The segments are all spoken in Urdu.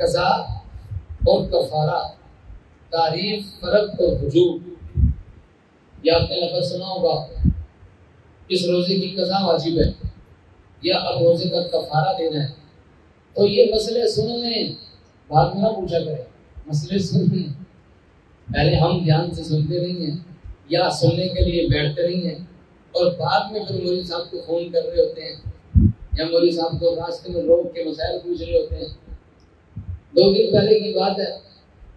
قضا اور کفارہ، تعریف، فرق اور وجوب۔ یا آپ نے لفظ سنا ہوگا اس روزے کی قضا واجب ہے یا اب روزے کا کفارہ دینا ہے، تو یہ مسئلے سن لیں، بعد میں نہ پوچھا کریں، مسئلے سن لیں، پہلے ہم دھیان سے سنتے نہیں ہیں یا سننے کے لیے بیٹھتے نہیں ہیں، اور بعد میں پھر مولوی صاحب کو فون کر رہے ہوتے ہیں یا مولوی صاحب کو راستے میں روک کے مسائل پوچھ رہے ہوتے ہیں۔ 2 دن پہلے کی بات ہے،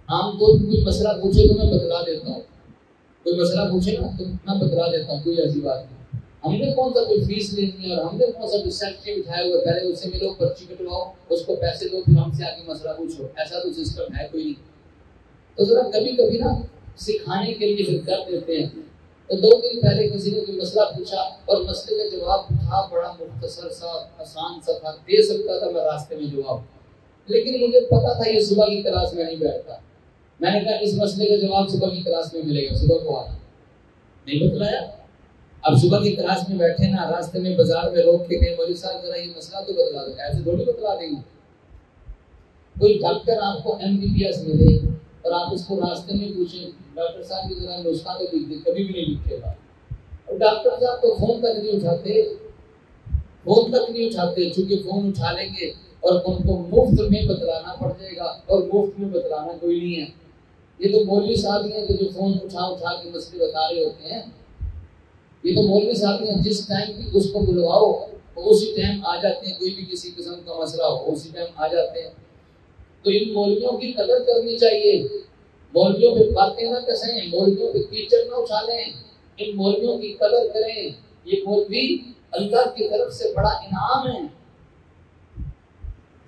عام طور پر کوئی مسئلہ پوچھے تو میں بتلا دیتا ہوں، کوئی مسئلہ پوچھے نا تو میں بتلا دیتا ہوں، کوئی ایسی بات نہیں۔ ہم نے کون سا کوئی فیس لینی ہے اور ہم نے کون سا کوئی سیکٹری بٹھایا ہوا ہے، پہلے اس سے ملو، پرچی کٹواؤ، اس کو پیسے دو، پھر ہم سے آگے مسئلہ پوچھو، ایسا تو سسٹم ہے کوئی نہیں۔ تو ذرا کبھی کبھی نا سکھانے کے لیے پھر کر دیتے ہیں۔ تو 2 دن پہلے کسی نے کوئی مسئلہ پوچھا اور مسئلے کا جواب تھا بڑا مختصر سا، آسان سا تھا، دے سکتا تھا میں راستے میں جواب، لیکن مجھے پتا تھا یہ صبح کی کلاس میں نہیں بیٹھتا۔ میں نے کہا اس مسئلے کا جواب صبح کی کلاس میں ملے گا، صبح کو آنا نہیں بتلایا۔ اب صبح کی کلاس میں بیٹھے نا، راستے میں بازار میں روک کے کہیں مولوی صاحب ذرا یہ مسئلہ تو بتلا دو، ایسے تھوڑی بتلا دیں گے۔ کوئی ڈاکٹر آپ کو MBBS ملے اور آپ اس کو راستے میں پوچھیں ڈاکٹر صاحب کی ذرا نسخہ تو لکھ دیں، کبھی بھی نہیں لکھے گا، اور ڈاکٹر صاحب تو فون تک نہیں اٹھاتے، چونکہ فون اٹھا لیں گے اور ان کو مفت میں بتلانا پڑ جائے گا، اور مفت میں بتلانا کوئی نہیں ہے۔ یہ تو مولوی صاحب ہیں کہ جو فون اٹھا کے مسئلے بتا رہے ہوتے ہیں، یہ تو مولوی صاحب ہیں جس ٹائم بھی اس کو بلواؤ وہ اسی ٹائم آ جاتے ہیں، کوئی بھی کسی قسم کا مسئلہ ہو اسی ٹائم آ جاتے ہیں۔ تو ان مولویوں کی قدر کرنی چاہیے، مولویوں پہ باتیں نہ کسیں، مولویوں پہ کیچڑ نہ اچھالیں، ان مولویوں کی قدر کریں۔ یہ مولوی اللہ کی طرف سے بڑا انعام ہے۔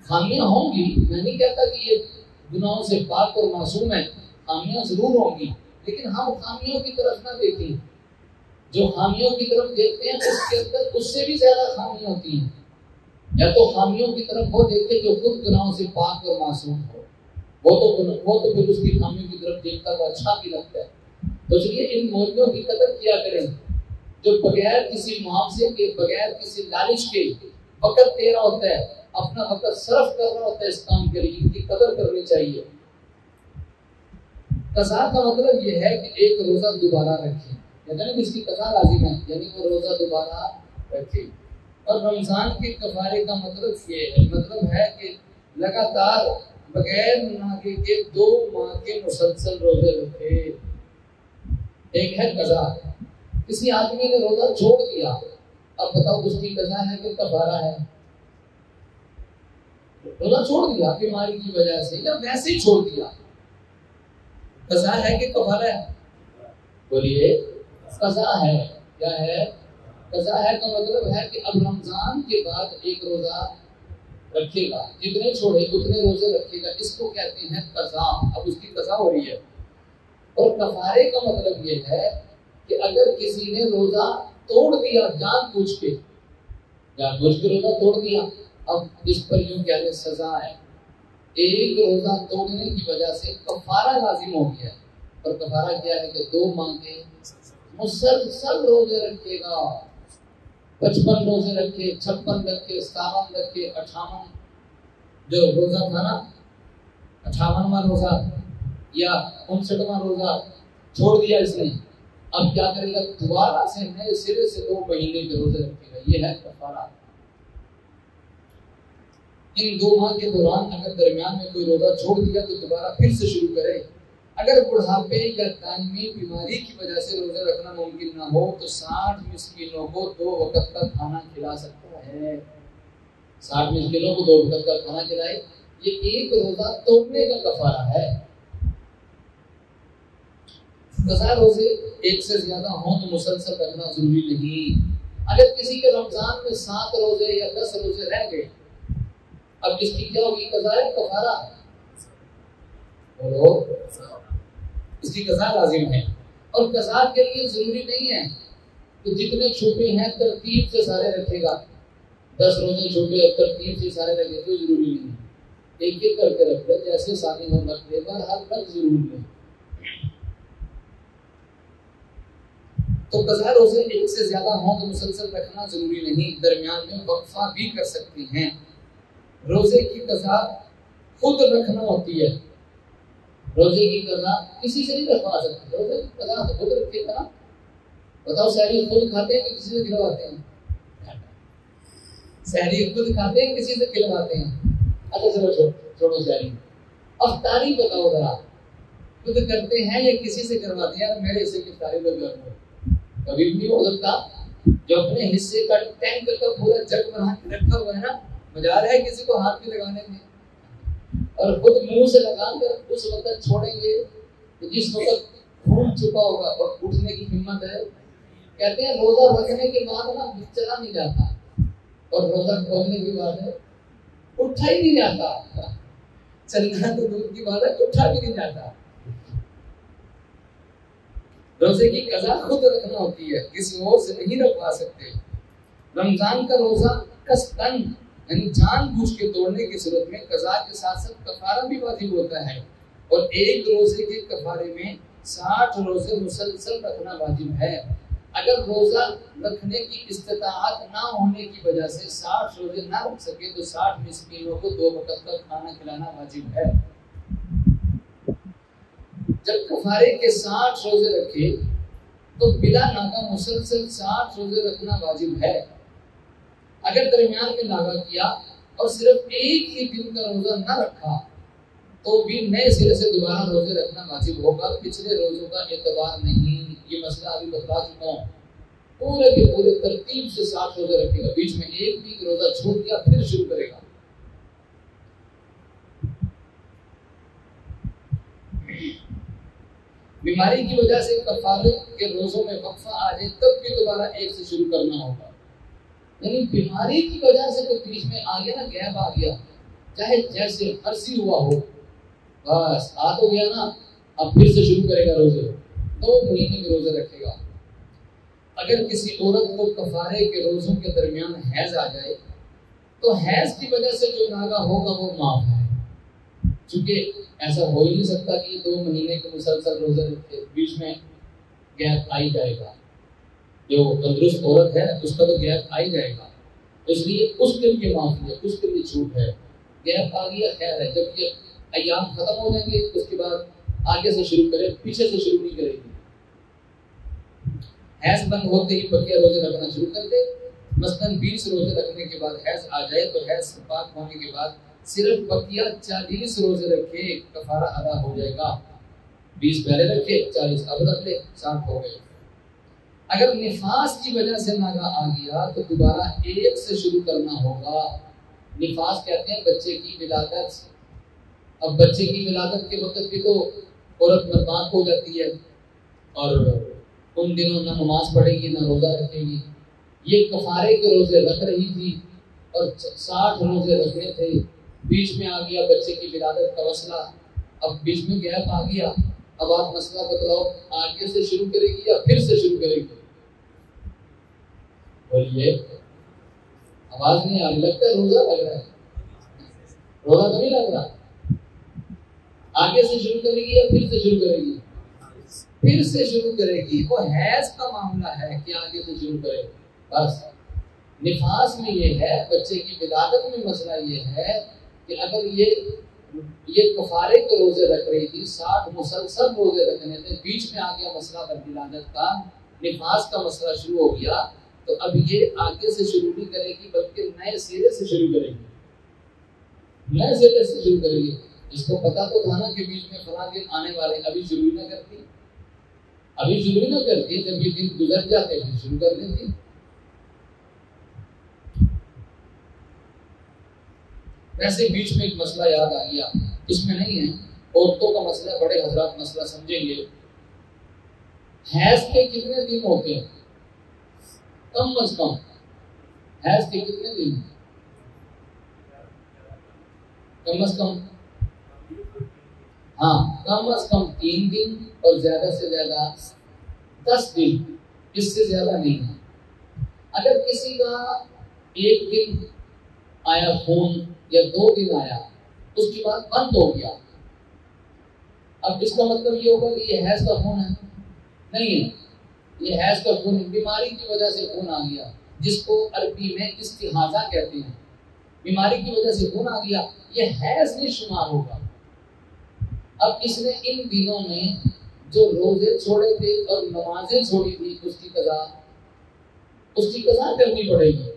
خامیاں ہوں گی، میں نہیں کہتا کہ یہ گناہوں سے پاک اور معصوم ہے، خامیاں ضرور ہوں گی، لیکن ہم خامیوں کی طرف نہ دیکھیں۔ جو خامیوں کی طرف دیکھتے ہیں اس کے اندر اس سے بھی زیادہ خامیاں ہوتی ہیں۔ یا تو خامیوں کی طرف وہ دیکھتے جو خود گناہوں سے پاک اور معصوم ہو، وہ تو پھر اس کی خامیوں کی طرف دیکھتا وہ اچھا بھی لگتا ہے۔ تو اس لیے ان مولویوں کی قدر کیا کریں جو بغیر کسی معاوضے کے، بغیر کسی لالچ کے وقت دے رہا ہوتا ہے، اپنا وقت صرف کر رہا ہوتا ہے اس کام کے لیے، ان کی قدر کرنی چاہیے۔ قضا کا مطلب یہ ہے کہ ایک روزہ دوبارہ رکھیں، یعنی اس کی قضا لازم ہے، یعنی وہ روزہ دوبارہ رکھے۔ اور رمضان کے کفارے کا مطلب یہ ہے، مطلب ہے کہ لگاتار بغیر ناغے کے 2 ماہ کے مسلسل روزے رکھے۔ ایک ہے قضا، کسی آدمی نے روزہ چھوڑ دیا، اب بتاؤ اس کی قضا ہے کہ کفارہ ہے؟ روزہ چھوڑ دیا بیماری کی وجہ سے یا ویسے ہی چھوڑ دیا، قضا ہے کہ کفارہ ہے؟ بولیے قضا ہے۔ کیا ہے؟ قضا ہے کا مطلب ہے کہ اب رمضان کے بعد ایک روزہ رکھے گا، جتنے چھوڑے اتنے روزے رکھے گا، اس کو کہتے ہیں قضا۔ اب اس کی قضا ہو رہی ہے۔ اور کفارے کا مطلب یہ ہے کہ اگر کسی نے روزہ توڑ دیا جان بوجھ کے روزہ توڑ دیا، اب اس پر یوں کہہ لیں سزا ہے، ایک روزہ توڑنے کی وجہ سے کفارہ لازم ہو گیا، اور کفارہ کیا ہے کہ 2 ماہ کے مسلسل روزے رکھے گا، 55 روزے رکھے، 56 رکھے، 57 رکھے، 58 جو روزہ تھا نا، 58واں روزہ یا 59واں روزہ چھوڑ دیا اس نے، اب کیا کرے گا؟ دوبارہ سے نئے سرے سے 2 مہینے کے روزے رکھے گا، یہ ہے کفارہ۔ ان 2 ماہ کے دوران اگر درمیان میں کوئی روزہ چھوڑ دیا تو دوبارہ پھر سے شروع کرے۔ اگر بڑھاپے یا دائمی بیماری کی وجہ سے روزہ رکھنا ممکن نہ ہو تو 60 مسکینوں کو 2 وقت کا کھانا کھلا سکتا ہے۔ 60 مسکینوں کو 2 وقت کا کھانا کھلائے، یہ ایک روزہ توڑنے کا کفارہ ہے۔ قضا روزے ایک سے زیادہ ہوں تو مسلسل رکھنا ضروری نہیں۔ اگر کسی کے رمضان میں 7 روزے یا 10 روزے رہ گئے، اب اس کی کیا ہوگی؟ قضا ہے کفارہ؟ بولو، اس کی قضا لازم ہے۔ اور قضا کے لیے ضروری نہیں ہے کہ جتنے چھوٹے ہیں ترتیب سے سارے رکھے گا، 10 روزے چھوٹے اور ترتیب سے سارے رکھے تو ضروری نہیں ہے، ایک ایک کر کے رکھ لے، جیسے سانی ہو رکھ لے گا، ہر وقت ضرور نہیں۔ تو قضا روزے ایک سے زیادہ ہوں تو مسلسل رکھنا ضروری نہیں، درمیان میں وقفہ بھی کر سکتے ہیں۔ روزے کی قضا خود رکھنا ہوتی ہے. روزے کی قضا کسی سے نہیں رکھوا سکتے. روزے کی قضا تو خود رکھے گا. بتاؤ سحری خود کھاتے ہیں کہ کسی سے کھلواتے ہیں؟ سحری خود کھاتے ہیں کسی سے کھلواتے ہیں؟ اچھا چلو چھوڑو سحری. افطاری بتاؤ ذرا, خود کرتے ہیں یا کسی سے کرواتے ہیں؟ میرے حصے کی افطاری تو کبھی بھی ہو سکتا. جو اپنے حصے کا ٹینک کا پورا جگ بنا کے رکھا ہوا ہے نا, مجال ہے کسی کو ہاتھ بھی لگانے میں, اور خود منہ سے لگا کر اس وقت چھوڑیں گے جس وقت خون چکا ہوگا اور اٹھنے کی ہمت ہے. کہتے ہیں روزہ رکھنے کے بعد نا چلا نہیں جاتا, اور روزہ کھولنے کے بعد ہے اٹھا ہی نہیں جاتا. چلنا تو دور کی بات ہے, اٹھا بھی نہیں جاتا. روزے کی قضا خود رکھنا ہوتی ہے, کسی اور سے نہیں رکھوا سکتے. رمضان کا روزہ قصداً یعنی جان بوجھ کے توڑنے کی صورت میں قضا کے ساتھ ساتھ کفارہ بھی واجب ہوتا ہے, اور ایک روزے کے کفارے میں 60 روزے مسلسل رکھنا واجب ہے. اگر روزہ رکھنے کی استطاعت نہ ہونے کی وجہ سے 60 روزے نہ رکھ سکے تو 60 مسکینوں کو 2 وقت کا کھانا کھلانا واجب ہے. جب کفارے کے 60 روزے رکھے تو بلا ناغہ مسلسل 60 روزے رکھنا واجب ہے. اگر درمیان میں ناغہ کیا اور صرف ایک ہی دن کا روزہ نہ رکھا تو بھی نئے سرے سے دوبارہ روزے رکھنا واجب ہوگا. پچھلے روزوں کا اعتبار نہیں. یہ مسئلہ ابھی بتلا چکا ہوں. پورے کے پورے ترتیب سے 60 روزے رکھے گا, بیچ میں ایک بھی روزہ چھوڑ دیا پھر شروع کرے گا. بیماری کی وجہ سے کفارے کے روزوں میں وقفہ آ جائے تب بھی دوبارہ ایک سے شروع کرنا ہوگا. یعنی بیماری کی وجہ سے تو بیچ میں آ گیا نا, گیپ آ گیا, چاہے جیسے عرصی ہوا ہو, بس آ تو گیا نا, اب پھر سے شروع کرے گا روزے, 2 مہینے کے روزے رکھے گا. اگر کسی عورت کو کفارے کے روزوں کے درمیان حیض آ جائے تو حیض کی وجہ سے جو ناغہ ہوگا وہ معاف ہے, چونکہ ایسا ہو ہی نہیں سکتا کہ 2 مہینے کے مسلسل روزے رکھے, بیچ میں گیپ آ ہی جائے گا. جو تندرست عورت ہے اس کا تو گیپ آ ہی جائے گا, اس لیے اس کے لیے معافی ہے, اس کے لیے چھوٹ ہے. گیپ آ گیا خیر ہے, جب یہ ایام ختم ہو جائیں گے اس کے بعد آگے سے شروع کرے, پیچھے سے شروع نہیں کرے گی. حیض بند ہوتے ہی بقیہ روزے رکھنا شروع کر دے. مثلاً 20 روزے رکھنے کے بعد حیض آ جائے تو حیض سے پاک ہونے کے بعد صرف بقیہ 40 روزے رکھے, کفارہ ادا ہو جائے گا. 20 پہلے رکھے, 40 اب رکھ لے, 60 ہو گئے. اگر نفاس کی وجہ سے ناغہ آ گیا تو دوبارہ 1 سے شروع کرنا ہوگا. نفاس کہتے ہیں بچے کی ولادت. اب بچے کی ولادت کے وقت بھی تو عورت ناپاک ہو جاتی ہے, اور ان دنوں نہ نماز پڑھے گی نہ روزہ رکھے گی. یہ کفارے کے روزے رکھ رہی تھی اور 60 روزے رکھنے تھے, بیچ میں آ گیا بچے کی ولادت کا مسئلہ, اب بیچ میں گیپ آ گیا. اب آپ مسئلہ بتلاؤ, آگے سے شروع کرے گی یا پھر سے شروع کرے گی؟ بولیے, آواز نہیں آ رہی, لگتا ہے روزہ لگ رہا ہے. روزہ تو نہیں لگ رہا. آگے سے شروع کرے گی یا پھر سے شروع کرے گی؟ پھر سے شروع کرے گی. وہ حیض کا معاملہ ہے کہ آگے سے شروع کرے گی. بس نفاس میں یہ ہے, بچے کی ولادت میں مسئلہ یہ ہے کہ اگر یہ کفارے کے روزے رکھ رہی تھی, 60 مسلسل روزے رکھنے تھے, بیچ میں آ گیا مسئلہ ولادت کا, نفاس کا مسئلہ شروع ہو گیا, تو اب یہ آگے سے شروع نہیں کرے گی بلکہ نئے سرے سے شروع کرے گی. نئے سرے سے شروع کرے گی. اس کو پتا تو تھا نا کہ بیچ میں فلاں دن آنے والے, ابھی شروع نہ کرتی, ابھی شروع نہ کرتی, جب یہ دن گزر جاتے پھر شروع کر دیتی. ویسے بیچ میں ایک مسئلہ یاد آ گیا, اس میں نہیں ہے, عورتوں کا مسئلہ, بڑے حضرات مسئلہ سمجھیں گے. حیض کے کتنے دن ہوتے ہیں؟ کم از کم حیض کے کتنے دن؟ کم از کم, ہاں کم از کم 3 دن اور زیادہ سے زیادہ 10 دن, اس سے زیادہ نہیں ہے. اگر کسی کا 1 دن آیا خون یا 2 دن آیا, اس کے بعد بند ہو گیا, اب اس کا مطلب یہ ہوگا کہ یہ حیض کا خون ہے؟ نہیں ہے, یہ حیض کا خون بیماری کی وجہ سے خون آ گیا, جس کو عربی میں استحاضہ کہتے ہیں. بیماری کی وجہ سے خون آ گیا، یہ حیض نہیں شمار ہوگا۔ اب اس نے ان دنوں میں جو روزے چھوڑے تھے اور نمازیں چھوڑی تھی اس کی قضا کرنی پڑے گی۔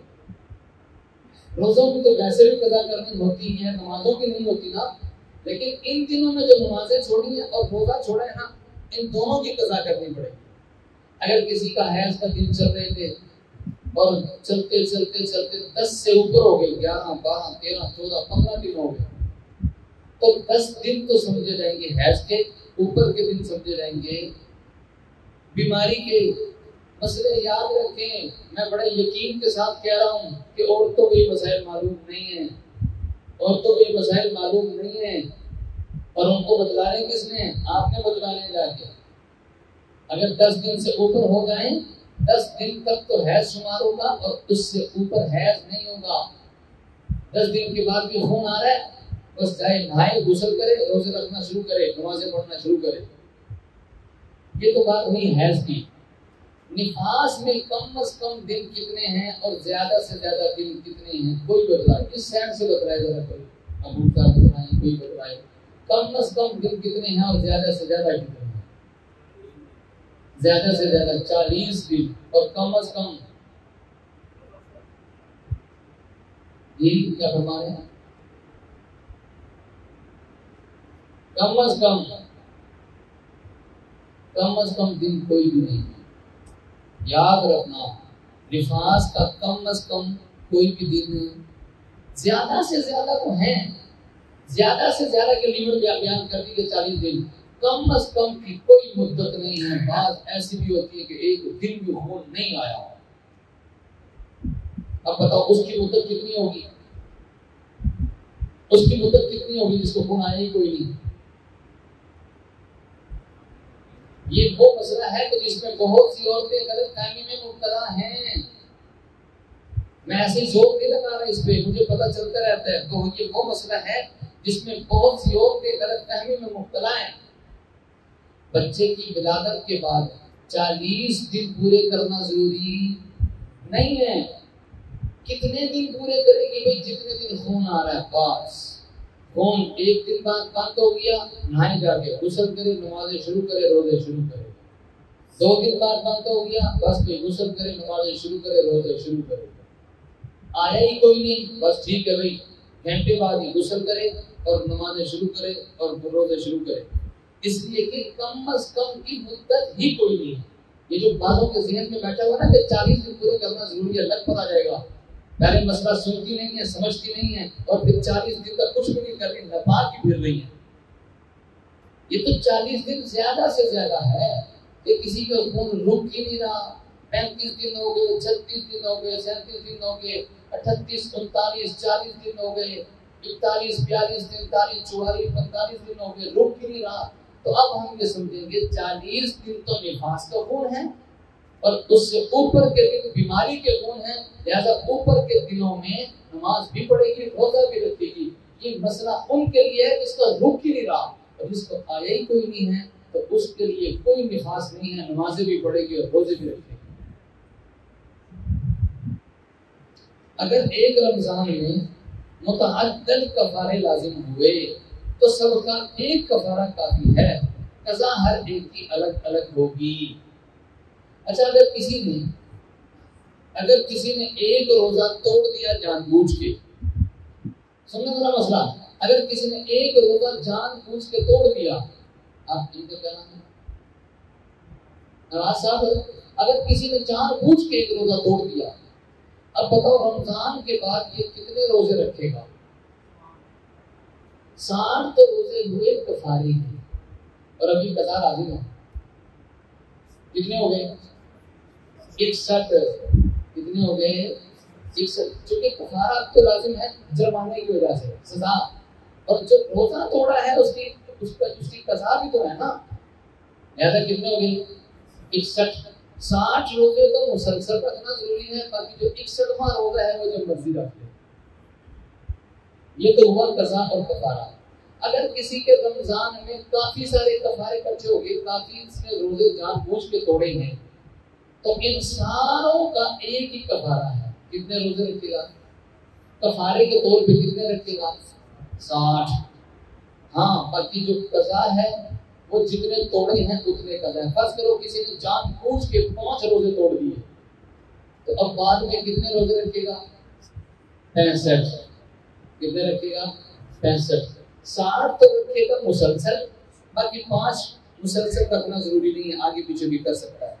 روزوں کی تو ویسے بھی قضا کرنی ہوتی ہے، نمازوں کی نہیں ہوتی نا، لیکن ان دنوں میں جو نمازیں چھوڑی ہیں اور روزہ چھوڑا ہے نا، ان دونوں کی قضا کرنی پڑے گی۔ اگر کسی کا حیض کا دن چل رہے تھے اور چلتے چلتے چلتے 10 سے اوپر ہو گئے، 11 12 13 14 15 دن ہو گئے، تو 10 دن تو سمجھے جائیں گے حیض کے، اوپر کے دن سمجھے جائیں گے بیماری کے۔ مسئلے یاد رکھیں، میں بڑے یقین کے ساتھ کہہ رہا ہوں کہ عورتوں کو یہ مسائل معلوم نہیں ہیں، عورتوں کو یہ مسائل معلوم نہیں ہیں، اور ان کو بتلانے کس نے؟ آپ نے بتلانے جا کے۔ اگر 10 دن سے اوپر ہو جائیں، 10 دن تک تو حیض شمار ہوگا اور اس سے اوپر حیض نہیں ہوگا۔ 10 دن کے بعد بھی خون آ رہا ہے، بس چاہے نہائے، غسل کرے، روزے رکھنا شروع کرے، نمازیں پڑھنا شروع کرے۔ یہ تو بات ہوئی حیض کی۔ نفاس میں کم از کم دن کتنے ہیں اور زیادہ سے زیادہ دن کتنے ہیں؟ کوئی بتلائے، اس سائڈ سے بتلائے ذرا، کوئی ابو کا بتلائیں، کوئی بتلائے کم از کم دن کتنے ہیں اور زیادہ سے زیادہ کتنے ہیں؟ زیادہ سے زیادہ 40 دن اور کم از کم یہ کیا فرما رہے ہیں؟ کم از کم دن کوئی بھی نہیں ہے۔ یاد رکھنا، نفاس کا کم از کم کوئی بھی دن نہیں، زیادہ سے زیادہ تو ہیں، زیادہ سے زیادہ کے لیمٹ بیان کر دی کہ 40 دن، کم از کم کی کوئی مدت نہیں ہے۔ بعض ایسی بھی ہوتی ہے کہ ایک دن بھی خون نہیں آیا۔ اب بتاؤ اس کی مدت کتنی ہوگی؟ اس کی مدت کتنی ہوگی جس کو خون آیا ہی کوئی نہیں؟ یہ وہ مسئلہ ہے کہ جس میں بہت سی عورتیں غلط فہمی میں مبتلا ہیں۔ میں ایسے ہی زور نہیں لگا رہا اس پہ، مجھے پتہ چلتا رہتا ہے۔ تو یہ وہ مسئلہ ہے جس میں بہت سی عورتیں غلط فہمی میں مبتلا ہیں۔ بچے کی ولادت کے بعد 40 دن پورے کرنا ضروری نہیں ہے۔ کتنے دن پورے کرے گی بھائی؟ جتنے دن خون آ رہا ہے بس۔ خون ایک دن بعد بند ہو گیا، نہائے جا کے غسل کرے، نمازیں شروع کرے، روزے شروع کرے۔ 2 دن بعد بند ہو گیا، بس پہ غسل کرے، نمازیں شروع کرے، روزے شروع کرے۔ آیا ہی کوئی نہیں، بس ٹھیک ہے بھائی، گھنٹے بعد ہی غسل کرے اور نمازیں شروع کرے اور روزے شروع کرے۔ اس لیے کہ کم از کم کی مدت ہی کوئی نہیں ہے۔ یہ جو بعضوں کے ذہن میں بیٹھا ہوا نا کہ 40 دن پورے کرنا ضروری ہے، لگ پتا جائے گا، پہلے مسئلہ سنتی نہیں ہے، سمجھتی نہیں ہے، اور پھر 40 دن کا کچھ بھی نہیں کر رہی، نفاق کی پھر رہی ہے۔ یہ تو 40 دن زیادہ سے زیادہ ہے کہ کسی کا خون رک ہی نہیں رہا۔ 35 دن ہو گئے، 36 دن ہو گئے، 37 دن ہو گئے، 38 39 40 دن ہو گئے، 41 42 43 44 45 دن ہو گئے، رک ہی نہیں رہا۔ تو اب ہم یہ سمجھیں گے 40 دن تو نفاس کا خون ہے اور اس سے اوپر کے دن بیماری کے خون ہیں، لہذا اوپر کے دنوں میں نماز بھی پڑھے گی، روزہ بھی رکھے گی۔ یہ مسئلہ ان کے لیے ہے جس کا رک ہی نہیں رہا، اور جس کو آیا ہی کوئی نہیں ہے تو اس کے لیے کوئی نفاس نہیں ہے، نمازیں بھی پڑھے گی اور روزے بھی رکھے گی۔ اگر ایک رمضان میں متعدد کفارے لازم ہوئے تو سب کا ایک کفارہ کافی ہے، قضا ہر ایک کی الگ الگ ہوگی۔ اچھا، اگر کسی نے ایک روزہ توڑ دیا جان بوجھ کے، سمجھنا ذرا مسئلہ، اگر کسی نے ایک روزہ جان بوجھ کے توڑ دیا، آپ ان کا کیا نام ہے؟ نواز صاحب، اگر کسی نے جان بوجھ کے ایک روزہ توڑ دیا، اب بتاؤ رمضان کے بعد یہ کتنے روزے رکھے گا؟ 60 تو روزے ہوئے کفاری ہیں، اور ابھی قضا راضی ہے۔ کتنے ہو گئے؟ 61۔ کتنے ہو گئے؟ 61۔ چونکہ کفارہ اب تو لازم ہے جرمانے کی وجہ سے، سزا، اور جو روزہ توڑا ہے اس کی قضا بھی تو ہے نا، لہذا کتنے ہو گئے؟ 61۔ 60 روزے تو مسلسل رکھنا ضروری ہے، باقی جو 61واں روزہ ہے وہ جب مرضی رکھ لے۔ یہ تو ہوا قضا اور کفارہ۔ اگر کسی کے رمضان میں کافی سارے کفارے اکٹھے ہو گئے، کافی اس نے روزے جان بوجھ کے توڑے ہیں، تو ان ساروں کا ایک ہی کفارہ ہے۔ کتنے روزے رکھے گا؟ کفارے کے طور پہ کتنے رکھے گا؟ 60. ہاں باقی جو قضا ہے وہ جتنے توڑے ہیں اتنے قضا ہے. فرض کرو کسی نے جان بوجھ کے 5 روزے توڑ دیے تو اب بعد میں کتنے روزے رکھے گا؟ 65. کتنے رکھے گا؟ 65. 60 تو رکھے گا مسلسل، باقی 5 مسلسل رکھنا ضروری نہیں ہے، آگے پیچھے بھی کر سکتا ہے.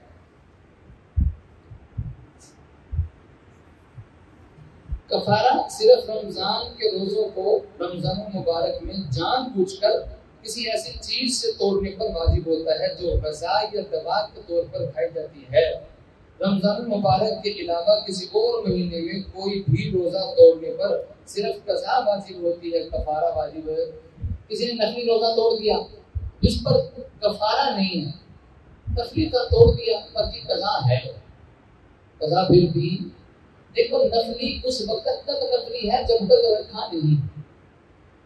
کفارہ صرف رمضان کے روزوں کو رمضان المبارک میں جان بوجھ کر کسی ایسی چیز سے توڑنے پر واجب ہوتا ہے جو غذا یا دوا کے طور پر کھائی جاتی ہے. رمضان المبارک کے علاوہ کسی اور مہینے میں کوئی بھی روزہ توڑنے پر صرف قضا واجب ہوتی ہے، کفارہ واجب ہے. کسی نے نفلی روزہ توڑ دیا جس پر کفارہ نہیں ہے، نفلی کا توڑ دیا باقی قضا ہے. قضا پھر بھی دیکھو نفلی اس وقت تک نفلی ہے جب تک رکھا نہیں،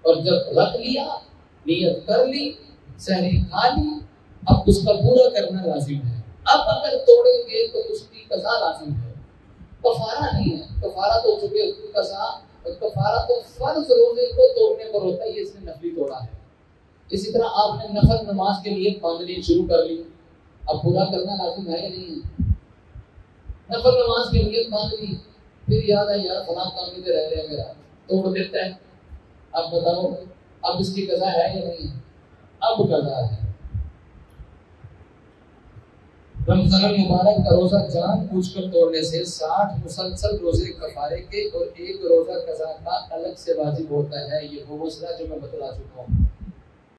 اور جب رکھ لیا نیت کر لی سحری کھا لی اب اس کا پورا کرنا لازم ہے. اب اگر توڑیں گے تو اس کی قضا لازم ہے، کفارہ نہیں ہے. کفارہ تو چکے قضا، کفارہ تو فرض روزے کو توڑنے پر ہوتا ہے، یہ اس نے نفلی توڑا ہے. اسی طرح آپ نے نفل نماز کے لیے باندھنی شروع کر لی، اب پورا کرنا لازم ہے یا نہیں ہے؟ نفل نماز کے لیے باندھ لی، پھر یاد ہے یار فلاں کام میں رہ رہے میرا توڑ دیتا ہے. اب بتاؤ اب اس کی قضا ہے یا نہیں ہے؟ اب قضا ہے. رمضان المبارک کا روزہ جان بوجھ کر توڑنے سے 60 مسلسل روزے کفارے کے اور 1 روزہ قضا کا الگ سے واجب ہوتا ہے. یہ وہ مسئلہ جو میں بتلا چکا ہوں.